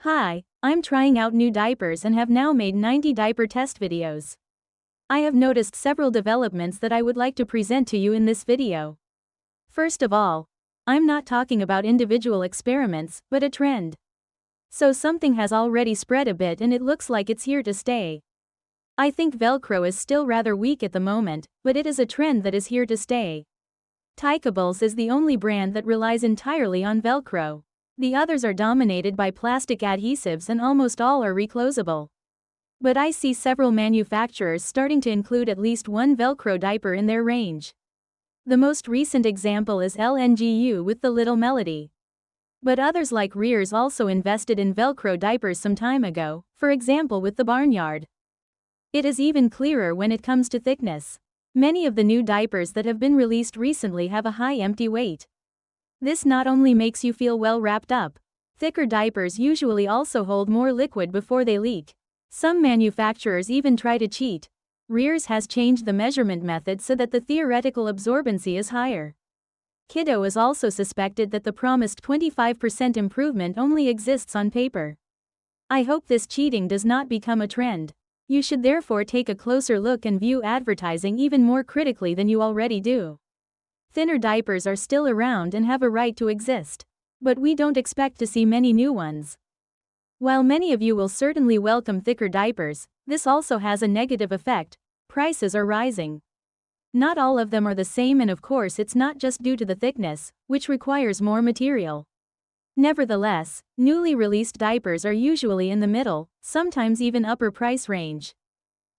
Hi, I'm trying out new diapers and have now made 90 diaper test videos. I have noticed several developments that I would like to present to you in this video. First of all, I'm not talking about individual experiments, but a trend. So something has already spread a bit and it looks like it's here to stay. I think Velcro is still rather weak at the moment, but it is a trend that is here to stay. Diapers is the only brand that relies entirely on Velcro. The others are dominated by plastic adhesives and almost all are reclosable. But I see several manufacturers starting to include at least one Velcro diaper in their range. The most recent example is LNGU with the Little Melody. But others like Rears also invested in Velcro diapers some time ago, for example with the Barnyard. It is even clearer when it comes to thickness. Many of the new diapers that have been released recently have a high empty weight. This not only makes you feel well wrapped up. Thicker diapers usually also hold more liquid before they leak. Some manufacturers even try to cheat. Rears has changed the measurement method so that the theoretical absorbency is higher. Kiddo is also suspected that the promised 25% improvement only exists on paper. I hope this cheating does not become a trend. You should therefore take a closer look and view advertising even more critically than you already do. Thinner diapers are still around and have a right to exist. But we don't expect to see many new ones. While many of you will certainly welcome thicker diapers, this also has a negative effect. Prices are rising. Not all of them are the same, and of course it's not just due to the thickness, which requires more material. Nevertheless, newly released diapers are usually in the middle, sometimes even upper price range.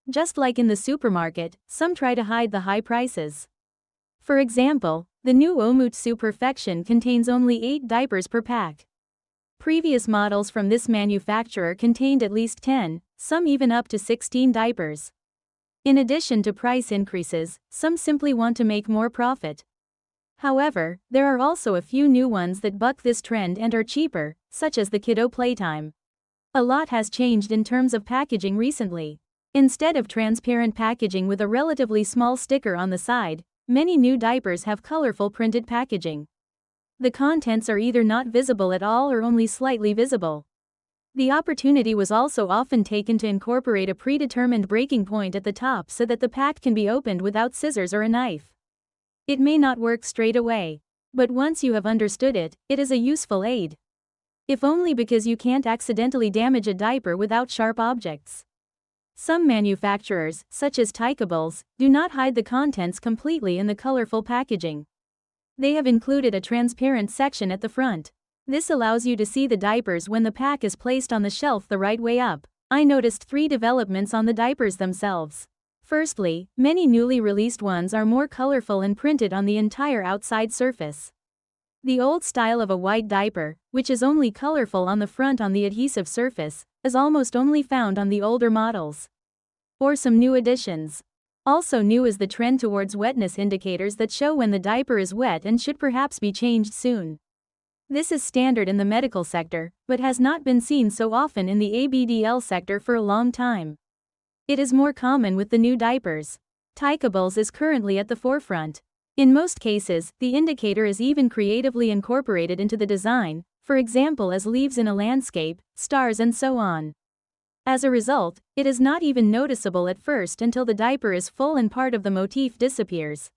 Just like in the supermarket, some try to hide the high prices. For example, the new Omutsu Perfection contains only 8 diapers per pack. Previous models from this manufacturer contained at least 10, some even up to 16 diapers. In addition to price increases, some simply want to make more profit. However, there are also a few new ones that buck this trend and are cheaper, such as the Kiddo Playtime. A lot has changed in terms of packaging recently. Instead of transparent packaging with a relatively small sticker on the side, many new diapers have colorful printed packaging. The contents are either not visible at all or only slightly visible. The opportunity was also often taken to incorporate a predetermined breaking point at the top so that the pack can be opened without scissors or a knife. It may not work straight away, but once you have understood it, it is a useful aid. If only because you can't accidentally damage a diaper without sharp objects. Some manufacturers, such as Diaper, do not hide the contents completely in the colorful packaging. They have included a transparent section at the front. This allows you to see the diapers when the pack is placed on the shelf the right way up. I noticed 3 developments on the diapers themselves. Firstly, many newly released ones are more colorful and printed on the entire outside surface. The old style of a white diaper, which is only colorful on the front on the adhesive surface, is almost only found on the older models. Or some new additions. Also new is the trend towards wetness indicators that show when the diaper is wet and should perhaps be changed soon. This is standard in the medical sector, but has not been seen so often in the ABDL sector for a long time. It is more common with the new diapers. Diapers is currently at the forefront. In most cases, the indicator is even creatively incorporated into the design, for example as leaves in a landscape, stars and so on. As a result, it is not even noticeable at first until the diaper is full and part of the motif disappears.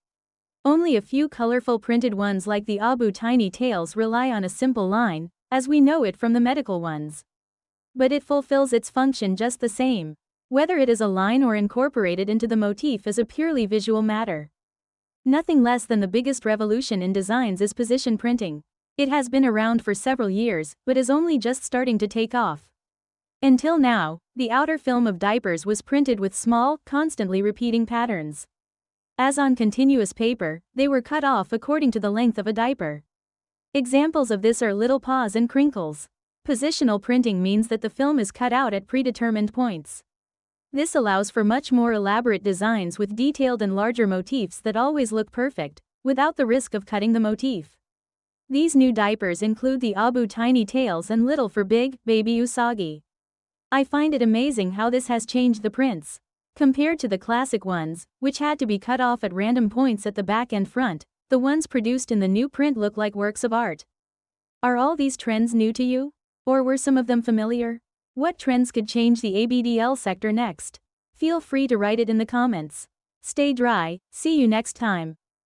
Only a few colorful printed ones like the Abu Tiny Tails rely on a simple line, as we know it from the medical ones. But it fulfills its function just the same. Whether it is a line or incorporated into the motif is a purely visual matter. Nothing less than the biggest revolution in designs is position printing. It has been around for several years, but is only just starting to take off. Until now, the outer film of diapers was printed with small, constantly repeating patterns. As on continuous paper, they were cut off according to the length of a diaper. Examples of this are little paws and crinkles. Positional printing means that the film is cut out at predetermined points. This allows for much more elaborate designs with detailed and larger motifs that always look perfect, without the risk of cutting the motif. These new diapers include the Abu Tiny Tails and Little for Big, Baby Usagi. I find it amazing how this has changed the prints. Compared to the classic ones, which had to be cut off at random points at the back and front, the ones produced in the new print look like works of art. Are all these trends new to you? Or were some of them familiar? What trends could change the ABDL sector next? Feel free to write it in the comments. Stay dry, see you next time.